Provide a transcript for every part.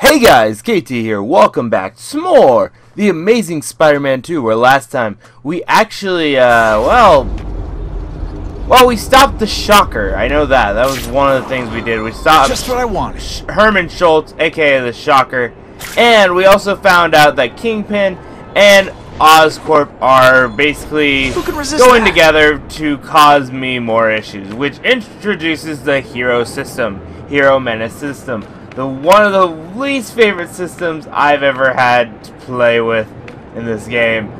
Hey guys, KT here. Welcome back to some more The Amazing Spider-Man 2, where last time we actually, we stopped the Shocker. I know that. That was one of the things we did. We stopped just what I wanted. Herman Schultz, aka the Shocker, and we also found out that Kingpin and Oscorp are basically going together to cause me more issues, which introduces the Hero Menace system. One of the least favorite systems I've ever had to play with in this game.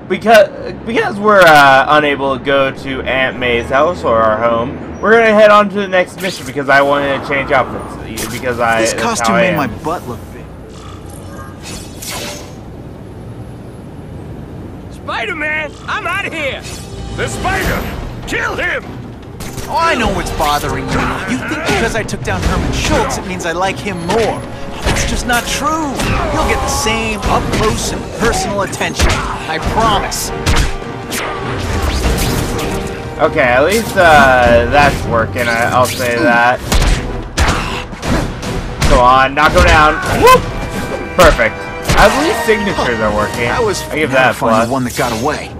Because we're unable to go to Aunt May's house or our home, we're gonna head on to the next mission because I wanted to change outfits. Because this costume made my butt look big. Spider-Man, I'm out of here. The Spider, kill him. Oh, I know what's bothering you. You think because I took down Herman Schultz, it means I like him more. That's just not true. You'll get the same up-close and personal attention. I promise. Okay, at least that's working. I'll say that. Go on, knock him down. Whoop! Perfect. At least signatures are working. I give that a plus. The one that got away.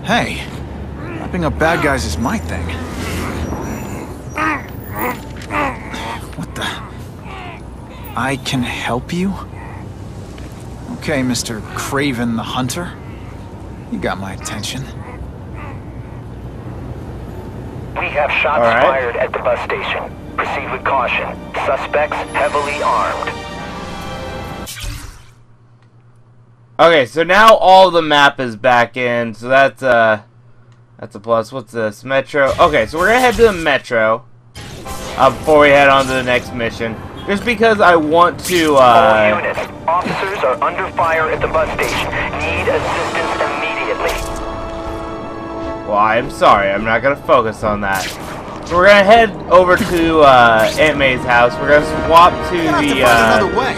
Hey, wrapping up bad guys is my thing. What the? I can help you? Okay, Mr. Craven the Hunter. You got my attention. We have shots fired at the bus station. Proceed with caution. Suspects heavily armed. Okay, so now all the map is back in, so that's a plus. What's this? Metro. Okay, so we're gonna head to the Metro before we head on to the next mission. Just because I want to. All units, officers are under fire at the bus station. Need assistance immediately. Well, I'm sorry. I'm not gonna focus on that. So we're gonna head over to Aunt May's house. We're gonna swap to another way.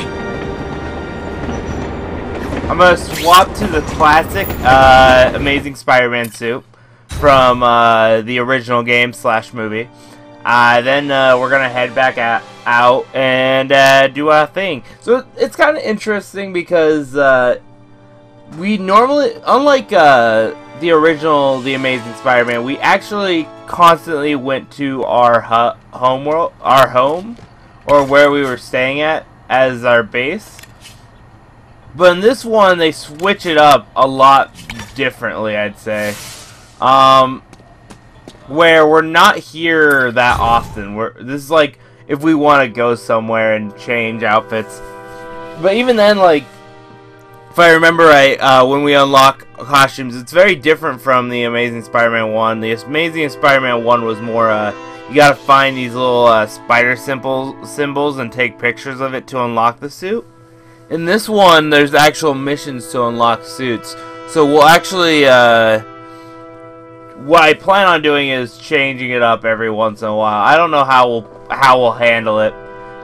I'm gonna swap to the classic Amazing Spider-Man suit from the original game / movie. Then we're gonna head back out and do our thing. So it's kind of interesting because we normally, unlike the original The Amazing Spider-Man, we actually constantly went to our home, or where we were staying at as our base. But in this one, they switch it up a lot differently, I'd say. Where we're not here that often. This is like if we want to go somewhere and change outfits. But even then, like, if I remember right, when we unlock costumes, it's very different from the Amazing Spider-Man 1. The Amazing Spider-Man 1 was more, you gotta find these little spider symbols and take pictures of it to unlock the suit. In this one, there's actual missions to unlock suits. So we'll actually, what I plan on doing is changing it up every once in a while. I don't know how we'll handle it,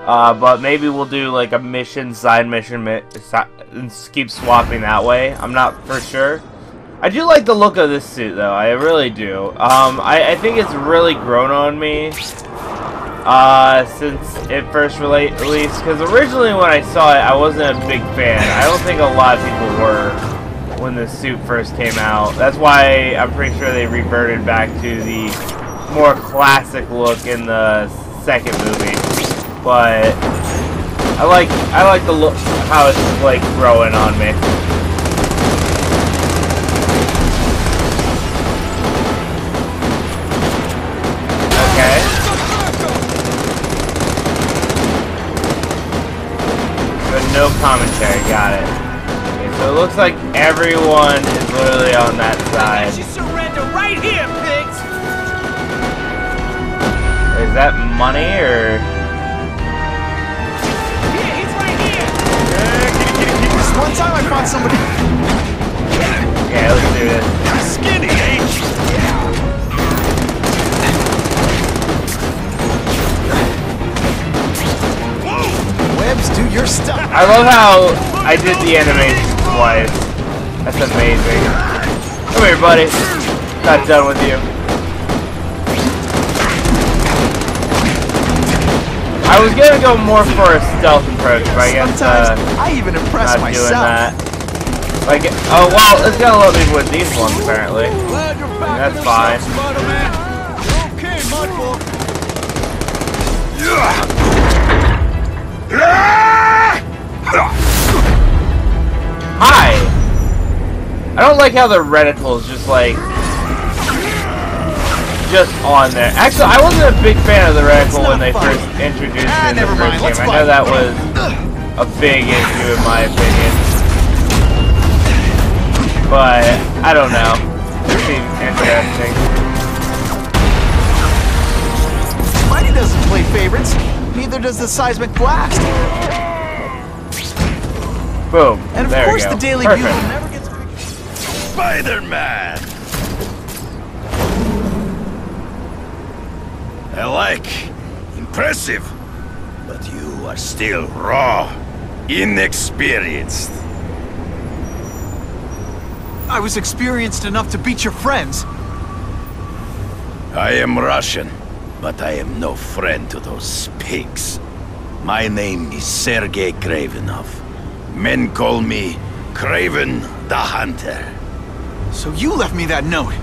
but maybe we'll do like a side mission, and keep swapping that way. I'm not for sure. I do like the look of this suit, though. I really do. I think it's really grown on me. Since it first released, because originally when I saw it, I wasn't a big fan. I don't think a lot of people were when the suit first came out. That's why I'm pretty sure they reverted back to the more classic look in the second movie. But I like the look, how it's like growing on me. Okay. No commentary, got it. Okay, so it looks like everyone is literally on that side. You surrender right here, pigs! Is that money or? Yeah, he's right here! This one time I found somebody. Okay, let's do this. Skinny, ain't you? Do your stuff. I love how I did the animation twice. That's amazing. Come here, buddy. Not done with you. I was gonna go more for a stealth approach, but I guess I even impress not myself. doing that. Like, oh well, it's gonna let me with these ones apparently. That's fine. Okay, Mudbull. Hi! I don't like how the reticle's just like... just on there. Actually, I wasn't a big fan of the reticle when they first introduced it in the first game. I know that was a big issue in my opinion. But, I don't know. It seems interesting. Mighty doesn't play favorites. Neither does the seismic blast. Boom. And of there course we go. the Daily Perfect. Bugle never gets a big... Spider-Man! I like. Impressive. But you are still raw. Inexperienced. I was experienced enough to beat your friends. I am Russian, but I am no friend to those pigs. My name is Sergei Kravenov. Men call me Craven the Hunter. So you left me that note.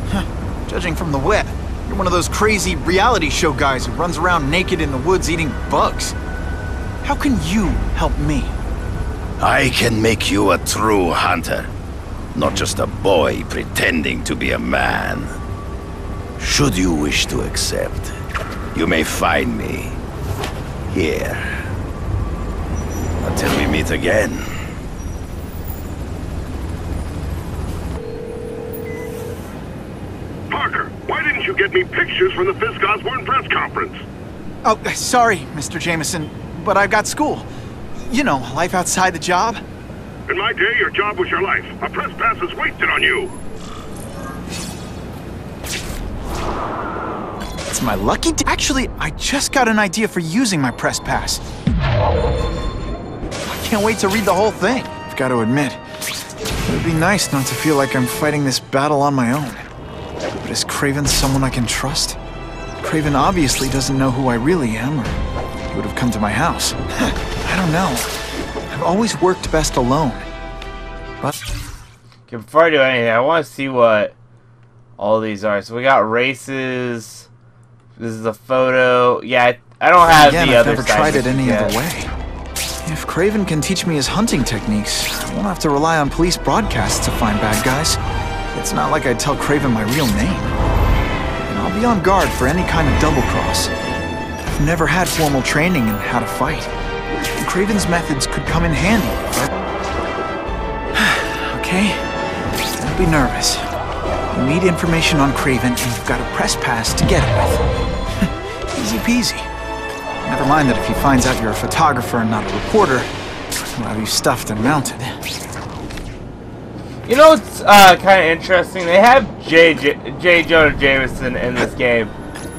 Huh. Judging from the web, you're one of those crazy reality show guys who runs around naked in the woods eating bugs. How can you help me? I can make you a true hunter. Not just a boy pretending to be a man. Should you wish to accept, you may find me here. Until we meet again. Parker, why didn't you get me pictures from the Fisk Osborne press conference? Oh, sorry, Mr. Jameson, but I've got school. You know, life outside the job. In my day, your job was your life. A press pass is wasted on you. It's my lucky day. Actually, I just got an idea for using my press pass. I can't wait to read the whole thing. I've got to admit, it would be nice not to feel like I'm fighting this battle on my own. But is Kraven someone I can trust? Kraven obviously doesn't know who I really am, or he would have come to my house. I don't know. I've always worked best alone. But Okay, before I do anything, I want to see what all these are. So we got races. This is a photo. Yeah, I don't have again, the I've other never side tried it any yet. other way. If Kraven can teach me his hunting techniques, I won't have to rely on police broadcasts to find bad guys. It's not like I'd tell Kraven my real name. And I'll be on guard for any kind of double-cross. I've never had formal training in how to fight. And Kraven's methods could come in handy, but... okay, don't be nervous. You need information on Kraven, and you've got a press pass to get it with. Easy peasy. Never mind that if he finds out you're a photographer and not a reporter, he'll have you stuffed and mounted. You know what's kind of interesting? They have J. Jonah Jameson in this game,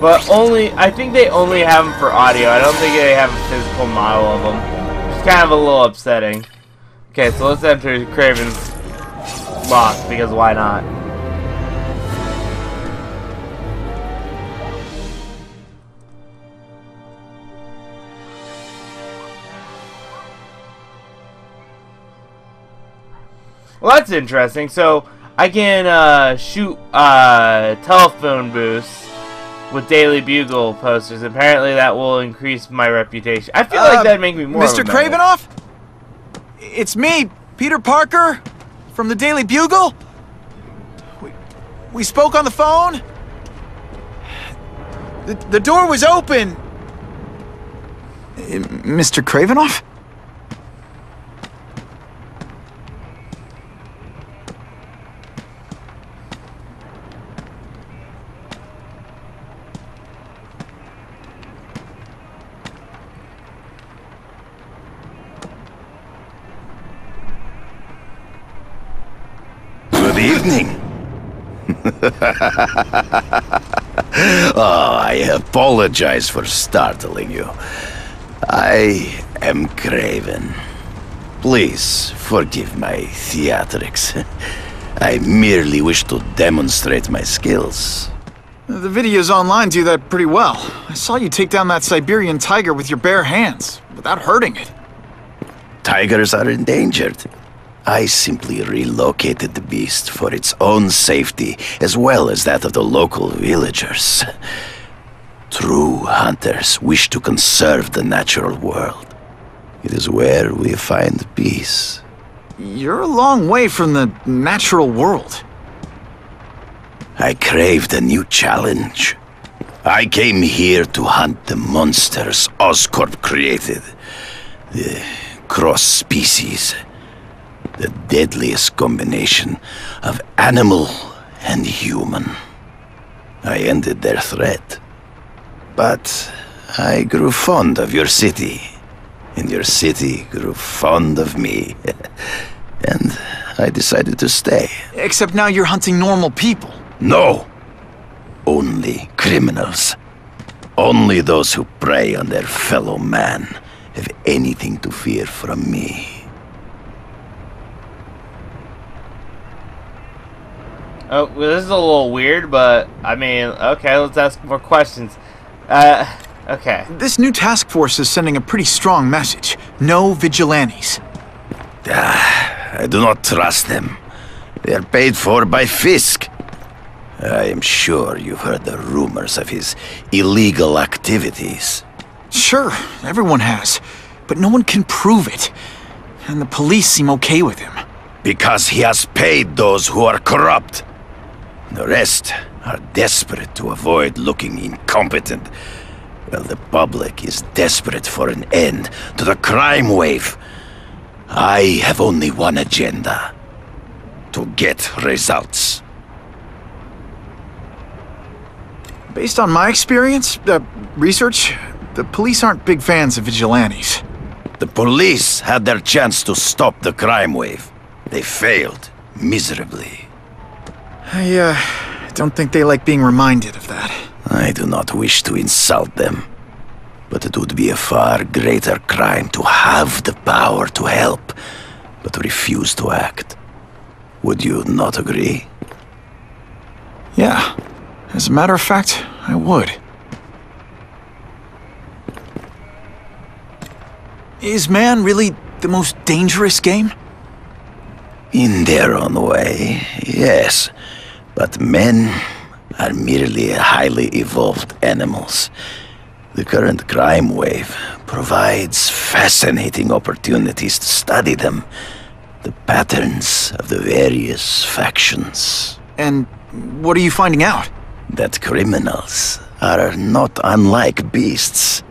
but I think they only have him for audio. I don't think they have a physical model of him. It's kind of a little upsetting. Okay, so let's enter Kraven's box, because why not? Well, that's interesting. So I can shoot telephone booths with Daily Bugle posters. Apparently, that will increase my reputation. I feel like that'd make me more. Mr. Kravenoff? It's me, Peter Parker, from the Daily Bugle. We spoke on the phone. The door was open. Mr. Kravenoff? Good evening. Oh, I apologize for startling you. I am Craven. Please forgive my theatrics. I merely wish to demonstrate my skills. The videos online do that pretty well. I saw you take down that Siberian tiger with your bare hands, without hurting it. Tigers are endangered. I simply relocated the beast for its own safety, as well as that of the local villagers. True hunters wish to conserve the natural world. It is where we find peace. You're a long way from the natural world. I craved a new challenge. I came here to hunt the monsters Oscorp created. The cross-species. The deadliest combination of animal and human. I ended their threat. But I grew fond of your city. And your city grew fond of me. And I decided to stay. Except now you're hunting normal people. No! Only criminals. Only those who prey on their fellow man have anything to fear from me. Oh, well, this is a little weird, but, I mean, okay, let's ask more questions. Okay. This new task force is sending a pretty strong message. No vigilantes. I do not trust them. They are paid for by Fisk. I am sure you've heard the rumors of his illegal activities. Sure, everyone has. But no one can prove it. And the police seem okay with him. Because he has paid those who are corrupt. The rest are desperate to avoid looking incompetent. Well, the public is desperate for an end to the crime wave. I have only one agenda. To get results. Based on my experience, research, the police aren't big fans of vigilantes. The police had their chance to stop the crime wave. They failed miserably. I don't think they like being reminded of that. I do not wish to insult them, but it would be a far greater crime to have the power to help, but refuse to act. Would you not agree? Yeah. As a matter of fact, I would. Is man really the most dangerous game? In their own way, yes. But men are merely highly evolved animals. The current crime wave provides fascinating opportunities to study them. The patterns of the various factions. And what are you finding out? That criminals are not unlike beasts.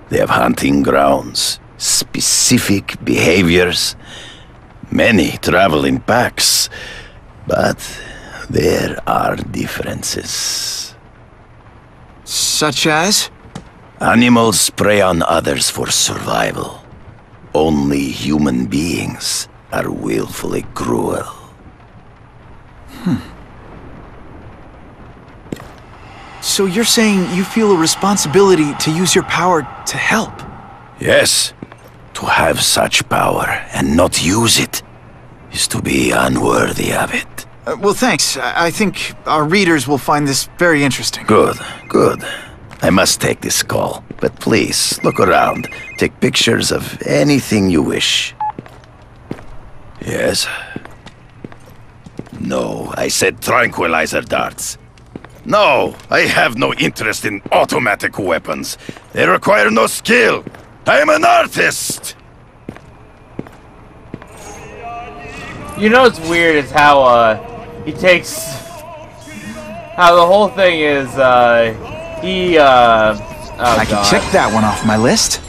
They have hunting grounds, specific behaviors. Many travel in packs, but there are differences. Such as? Animals prey on others for survival. Only human beings are willfully cruel. So you're saying you feel a responsibility to use your power to help? Yes. To have such power and not use it is to be unworthy of it. Well, thanks. I think our readers will find this very interesting. Good, good. I must take this call, but please, look around. Take pictures of anything you wish. Yes? No, I said tranquilizer darts. No, I have no interest in automatic weapons. They require no skill. I am an artist! You know what's weird is how, he takes... How the whole thing is, he, I can check that one off my list.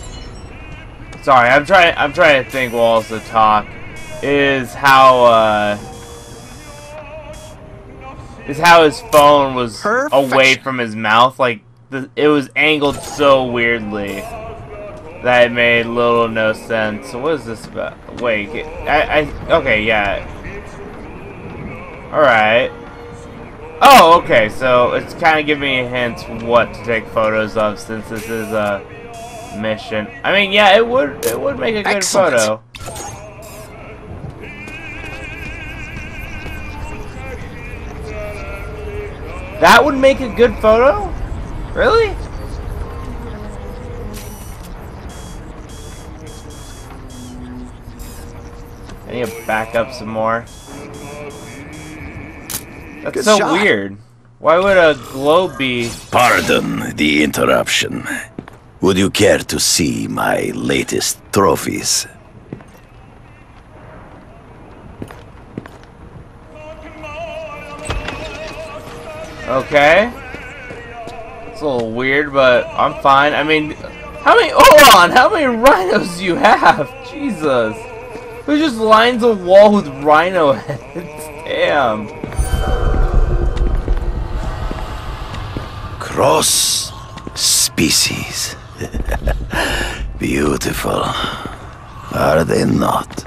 Sorry, I'm trying to think while also talk. Is how his phone was away from his mouth, like it was angled so weirdly that it made little no sense. What is this about? Wait, okay, yeah. All right. Oh, okay. So it's kind of giving me a hint what to take photos of since this is a mission. I mean, yeah, it would make a good photo. That would make a good photo? Really? I need to back up some more. That's Good so shot. weird. Why would a globe be... Pardon the interruption. Would you care to see my latest trophies? Okay. It's a little weird, but I'm fine. I mean, hold on, how many rhinos do you have? Jesus. There's just lines of wall with rhino heads. Damn. Cross species. Beautiful. Are they not?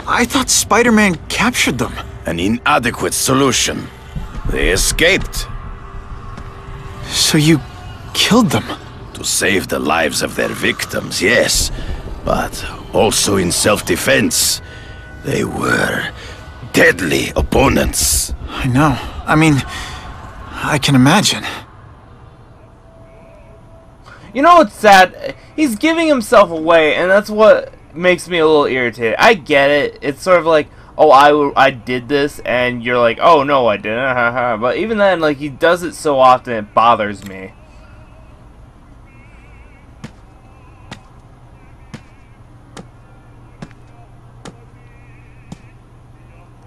I thought Spider-Man captured them. An inadequate solution. They escaped. So you killed them? To save the lives of their victims, yes. But also in self-defense. They were deadly opponents. I know. I mean, I can imagine. You know what's sad? He's giving himself away, and that's what makes me a little irritated. I get it. It's sort of like, oh, I did this, and you're like, oh, no, I didn't. But even then, like, he does it so often, it bothers me.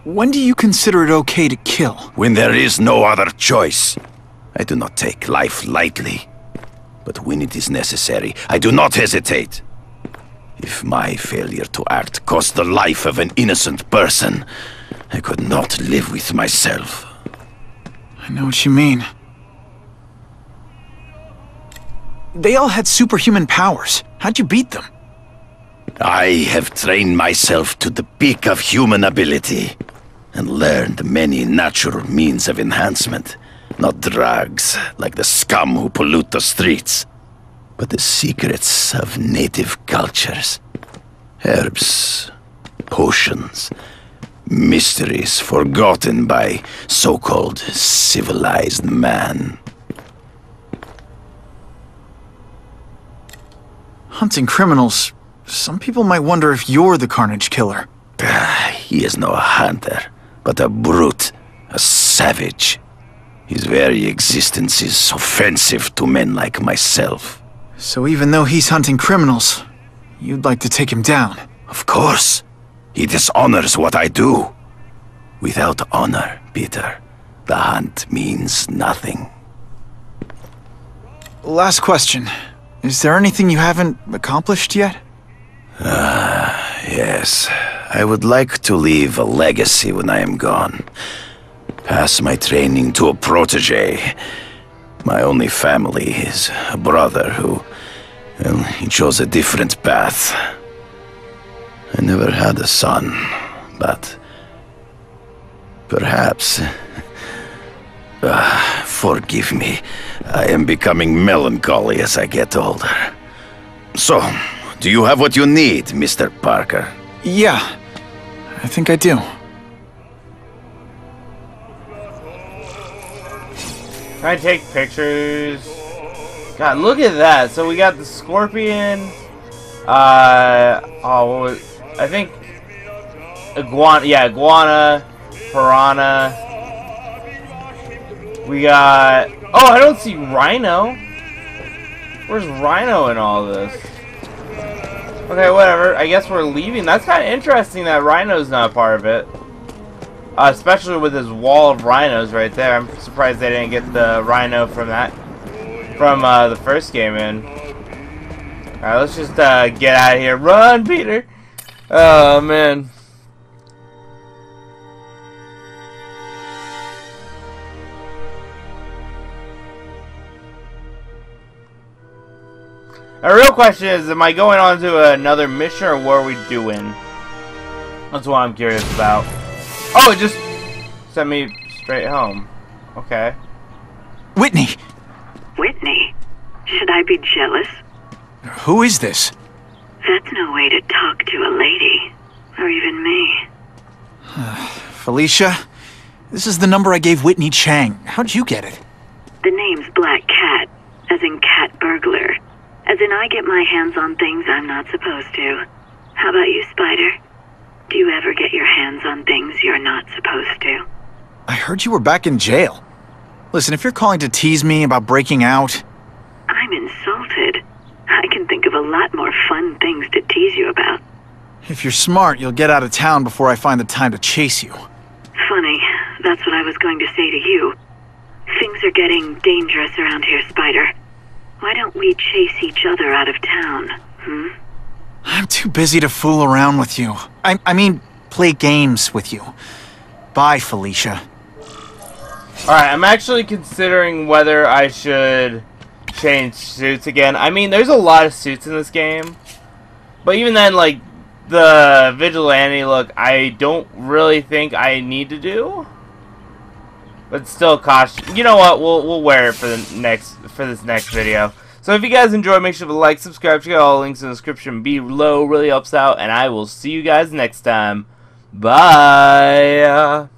When do you consider it okay to kill? When there is no other choice. I do not take life lightly. But when it is necessary, I do not hesitate. If my failure to act cost the life of an innocent person, I could not live with myself. I know what you mean. They all had superhuman powers. How'd you beat them? I have trained myself to the peak of human ability, and learned many natural means of enhancement. Not drugs, like the scum who pollute the streets, but the secrets of native cultures. Herbs, potions, mysteries forgotten by so-called civilized man. Hunting criminals. Some people might wonder if you're the Carnage Killer. He is no hunter, but a brute, a savage. His very existence is offensive to men like myself. So even though he's hunting criminals, you'd like to take him down? Of course. He dishonors what I do. Without honor, Peter, the hunt means nothing. Last question. Is there anything you haven't accomplished yet? Yes. I would like to leave a legacy when I am gone. Pass my training to a protege. My only family is a brother who, well, he chose a different path. I never had a son, but perhaps... forgive me. I am becoming melancholy as I get older. So, do you have what you need, Mr. Parker? Yeah, I think I do. Can I take pictures? God, look at that. So we got the scorpion. What was, I think iguana. Yeah, iguana, piranha. We got. Oh, I don't see rhino. Where's rhino in all this? Okay, whatever. I guess we're leaving. That's kind of interesting that rhino's not part of it. Especially with his wall of rhinos right there. I'm surprised they didn't get the rhino from that. From the first game in. Alright, let's just get out of here. Run, Peter! Oh, man. The real question is, am I going on to another mission, or what are we doing? That's what I'm curious about. Oh, it just sent me straight home. Okay. Whitney! Whitney? Should I be jealous? Who is this? That's no way to talk to a lady. Or even me. Felicia, This is the number I gave Whitney Chang. How'd you get it? The name's Black Cat, as in cat burglar. As in I get my hands on things I'm not supposed to. How about you, Spider? Do you ever get your hands on things you're not supposed to? I heard you were back in jail. Listen, if you're calling to tease me about breaking out... I'm insulted. I can think of a lot more fun things to tease you about. If you're smart, you'll get out of town before I find the time to chase you. Funny, that's what I was going to say to you. Things are getting dangerous around here, Spider. Why don't we chase each other out of town, hmm? I'm too busy to fool around with you. I mean, play games with you. Bye, Felicia. Alright, I'm actually considering whether I should change suits again. I mean, there's a lot of suits in this game. But even then, like, the vigilante look, I don't really think I need to do. But still cautious. You know what? We'll wear it for this next video. So if you guys enjoyed, make sure to like, subscribe, check out all the links in the description below. Really helps out, and I will see you guys next time. Bye.